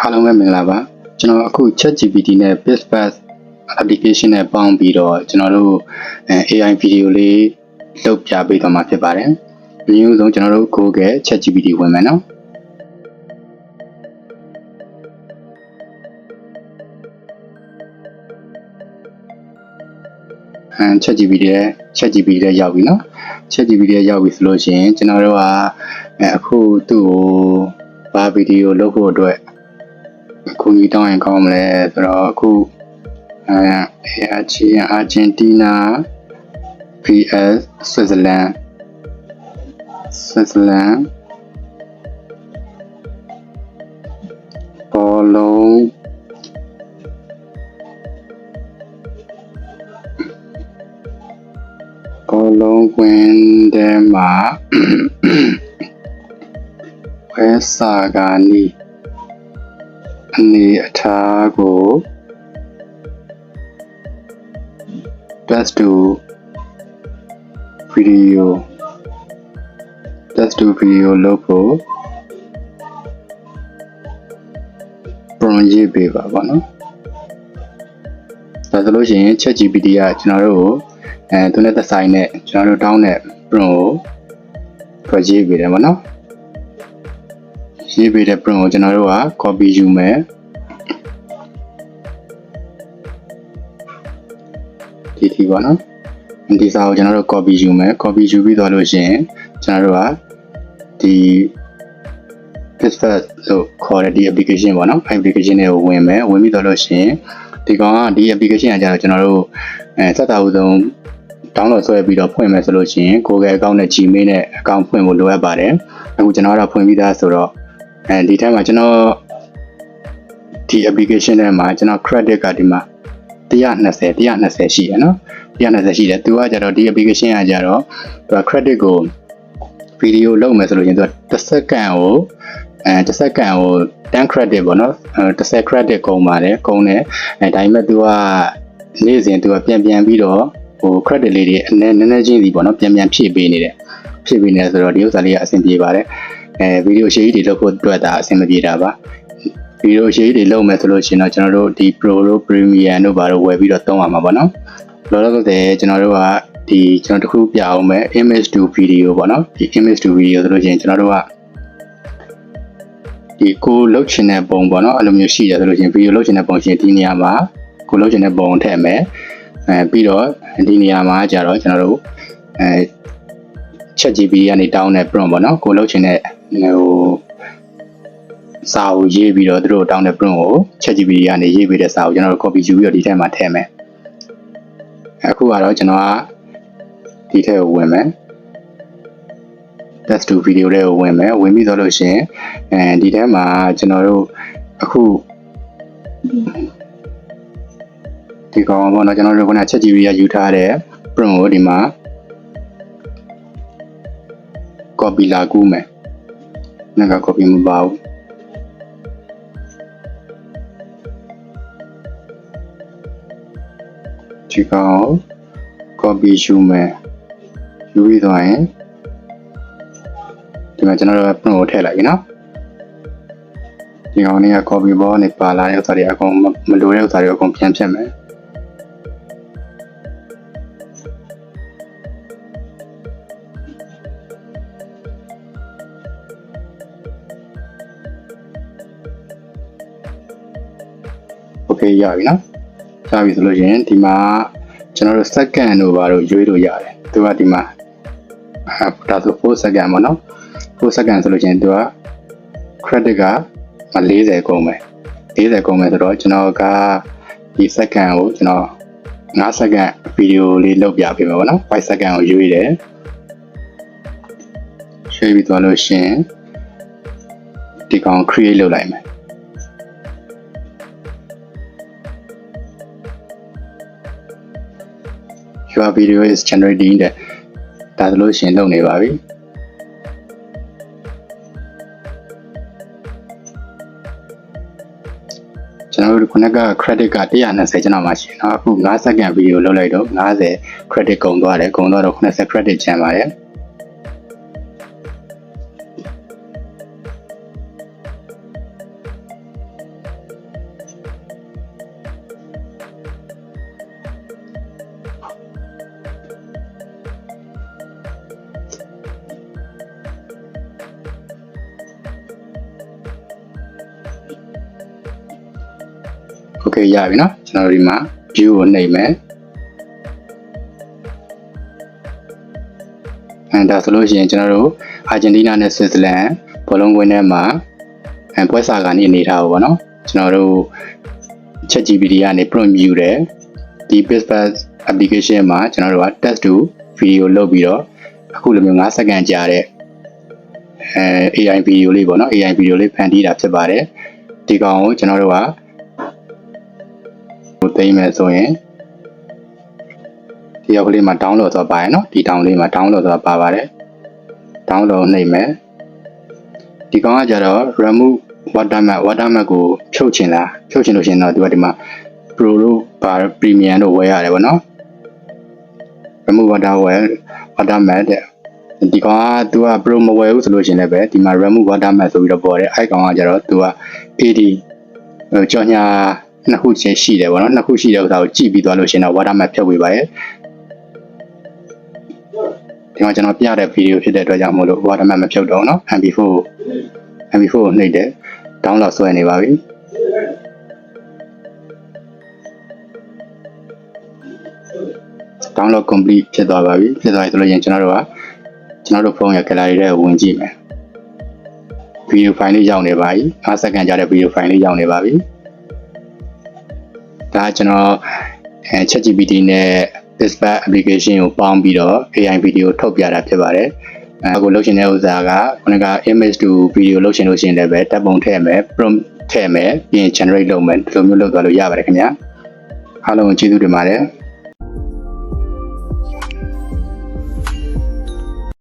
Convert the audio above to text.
အားလုံးပဲမင်္ဂလာပါကျွန်တော်အခု ChatGPT နဲ့ BizBuzz application နဲ့ပေါင်းပြီးတော့ကျွန်တော်တို့ AI video လေးလုပ်ပြပေးသွားမှာဖြစ်ပါတယ်အရင်ဆုံးကျွန်တော်တို့ Google ChatGPT ဝင်မယ်နော်ChatGPT ထဲရောက်ပြီနော် ChatGPT ထဲရောက်ပြီဆိုလို့ရှိရင်ကျွန်တော်တို့ကအခုသူ့ကိုဘာဗီဒီယိုလုပ်ဖို့အတွက်ခုကြီးတောင်းရင်ကောင်းမလဲဆိုတော့အခုArgentina vs Switzerlandဘောလုံးကွင်းထဲမှာဝဲစာကနေအနေအထားကို test to video လုပ်ဖို့ prompt ရေးပေးပါပေါ့နော်ဒါဆိုလို့ရှိရင် ChatGPT ကကျွန်တော်တို့ကိုသူနဲ့သက်ဆိုင်တဲ့ကျွန်တော်တို့တောင်းတဲ့ prompt ကိုရေးပေးတယ်ပေါ့နော်ရေးပေးတဲ့ prompt ကိုကျွန်တော်တို့က copy ယူမယ်ဒီပေါ့နော်ဒီစာကိုကျွန်တော်တို့ copy ယူမယ် copy ယူပြီးတော့လို့ရှိရင်ကျွန်တော်တို့ကဒီ BizBuzz လို့ခေါ်တဲ့ဒီ application ပေါ့နော် application တွေကိုဝင်မယ်ဝင်ပြီးတော့လို့ရှိရင်ဒီကောင်ကဒီ application ကကျတော့ကျွန်တော်တို့စက်တာဦးဆုံး download ဆွဲပြီးတော့ဖွင့်မယ်ဆိုလို့ရှိရင် Google account နဲ့ Gmail နဲ့ account ဖွင့်ဖို့လိုအပ်ပါတယ်အခုကျွန်တော်ကတော့ဖွင့်ပြီးသားဆိုတော့ဒီထဲမှာကျွန်တော်ဒီ application ထဲမှာကျွန်တော် credit ကဒီမှာ120ရှိရနော်120ရှိတယ်သူကကြတော့ဒီ application ကကြတော့သူက credit ကို video လုပ်မယ်ဆိုလို့ရင်သူက10စက္ကန့်ကို10 credit ပေါ့နော်10 credit ကုန်ပါတယ်ကုန်တယ်ဒါပေမဲ့သူကနေ့စဉ်သူကပြန်ပြီးတော့credit လေးတွေနည်းနည်းချင်းစီပေါ့နော်ပြန်ဖြည့်ပေးနေတယ်ဆိုတော့ဒီဥစ္စာလေးကအဆင်ပြေပါတယ်video ရှေ့ကြီးတွေလုပ်ဖို့အတွက်ဒါအဆင်မပြေတာပါဗီဒီယိုရှေ့တွေလုပ်မယ်ဆိုလို့ရှိရင်တော့ကျွန်တော်တို့ဒီ Pro တို့ Premium တို့ဘာလို့ဝယ်ပြီးတော့သုံးရမှာပေါ့နော်လောလောဆယ်ကျွန်တော်တို့ကကျွန်တော်တခုပြအောင်မယ် image to video ပေါ့နော်ဒီ image to video ဆိုလို့ရှိရင်ကျွန်တော်တို့ကဒီကိုလုပ်ချင်တဲ့ပုံပေါ့နော်အဲ့လိုမျိုးရှိတယ်ဆိုလို့ရှိရင် video လုပ်ချင်တဲ့ပုံရှိရင်ဒီနေရာမှာကိုလုပ်ချင်တဲ့ပုံထည့်မယ်ပြီးတော့ဒီနေရာမှာကျတော့ကျွန်တော်တို့ChatGPT ကနေတောင်းတဲ့ prompt ပေါ့နော်ကိုလုပ်ချင်တဲ့စာကိုရေးပြီးတော့သူတို့တောင်းတဲ့ prompt ကို ChatGPT ကနေရေးပေးတဲ့စာကိုကျွန်တော်တို့ copy ယူပြီးတော့ဒီထဲမှာထည့်မယ်အခုကတော့ကျွန်တော်ကဒီထဲကိုဝင်မယ် test to video ထဲကိုဝင်မယ်ဝင်ပြီးတော့လို့ရှိရင်ဒီထဲမှာကျွန်တော်တို့အခုဒီကောင်ပေါ့နော်ကျွန်တော်တို့က ChatGPT ကယူထားတဲ့ prompt ကိုဒီမှာ copy လာကူးမယ်နောက်က copy မပါဘူးဒီကောင် copy ယူမယ်ယူပြီးတော့ရင်ဒီမှာကျွန်တော်တို့ prompt ကိုထည့်လိုက်ပြီနော်ဒီကောင်လေးက copy ဘောနဲ့ပါလာတဲ့ဥစ္စာတွေအကုန်မလိုတဲ့ဥစ္စာတွေအကုန်ပြန်ဖြတ်မယ်โอเคရပြီနော်ရပြီဆိုလို့ရှိရင်ဒီမှာကျွန်တော်တို့ second တို့ဘာလို့ရွေးလို့ရတယ်သူကဒီမှာဒါဆို4 second ပေါ့နော်4 second ဆိုလို့ရှိရင်သူက credit က40ကုန်မယ်ဆိုတော့ကျွန်တော်ကဒီ second ကိုကျွန်တော်5 second ဗီဒီယိုလေးလုပ်ပြပေးမယ်ပေါ့နော်5 second ကိုရွေးတယ်ရွေးပြီးသွားလို့ရှိရင်ဒီကောင် create လုပ်လိုက်မယ်Your video is generating တဲ့ဒါဆိုလို့ရှိရင်လုပ်နေပါပြီကျွန်တော်တို့ခုနက credit က120ကျွန်တော်မှရှိတယ်เนาะအခု5 second video လုပ်လိုက်တော့50 credit ကုန်သွားတယ်ကုန်သွားတော့90 credit ကျန်ပါတယ် okay ရပြီเนาะကျွန်တော်တို့ဒီမှာ view ကိုနှိပ်မယ်ဒါဆိုလို့ရှိရင်ကျွန်တော်တို့အာဂျင်တီးနားနဲ့ဆွစ်ဇာလန်ဘောလုံးကွင်းထဲမှာပွဲစာကနေအနေထားပါတော့ကျွန်တော်တို့ ChatGPT ကနေ prompt ယူတယ်ဒီ Pitchfest application မှာကျွန်တော်တို့က text to video လုပ်ပြီးတော့အခုလိုမျိုး5စက္ကန့်ကြာတဲ့AI video လေးပေါ့နော် AI video လေးဖန်တီးတာဖြစ်ပါတယ်ဒီကောင်ကိုကျွန်တော်တို့ကသိမ်းမယ်ဆိုရင်ဒီရောက်ကလေးမှာ download သွားပါရနော်ဒီ download လေးမှာ download သွားပါပါတယ် download နှိပ်မယ်ဒီကောင်ကကြတော့ remove watermark ကိုဖြုတ်ချင်လို့ရှင်တော့ဒီကဒီမှာ pro လို့ပါ premium လို့ဝယ်ရတယ်ပေါ့နော် remove watermark တဲ့ဒီကောင်က तू က pro မဝယ်ဘူးဆိုလို့ရှင်လည်းပဲဒီမှာ remove watermark ဆိုပြီးတော့ပေါ်တယ်အဲ့ကောင်ကကြတော့ तू က AD ကြော်ညာနှစ်ခုချင်းရှိတယ်ပေါ့နော်နှစ်ခုရှိတဲ့ဥစ္စာကိုကြည့်ပြီးသွားလို့ရှင်တော့ watermark ဖြုတ်ပေးပါရဲ့ဒီမှာကျွန်တော်ပြတဲ့ဗီဒီယိုဖြစ်တဲ့အတွက်ကြောင့်မို့လို့ watermark မဖြုတ်တော့เนาะ MP4 ကိုနှိပ်တယ် download ဆွဲနေပါပြီdownload complete ဖြစ်သွားပါပြီဖြစ်သွားပြီဆိုလို့ရင်ကျွန်တော်တို့ဖုန်းရဲ့ gallery ထဲဝင်ကြည့်မယ်ဗီဒီယိုဖိုင်လေးရောက်နေပါပြီ5စက္ကန့်ကြာတဲ့ဗီဒီယိုဖိုင်လေးရောက်နေပါပြီဒါကျွန်တော်ChatGPT နဲ့ Pitchfest application ကိုပေါင်းပြီးတော့ AI video ထုတ်ပြတာဖြစ်ပါတယ်အခုလုပ်ရှင်တဲ့ဥစ္စာကခုနက image to video လုပ်ရှင်လို့ရှိရင်လည်းပဲတပ်ပုံထည့်မယ် prompt ထည့်မယ်ပြီးရင် generate လုပ်မယ်ဒီလိုမျိုးလုပ်သွားလို့ရပါတယ်ခင်ဗျာအားလုံးကိုကျေးဇူးတင်ပါတယ်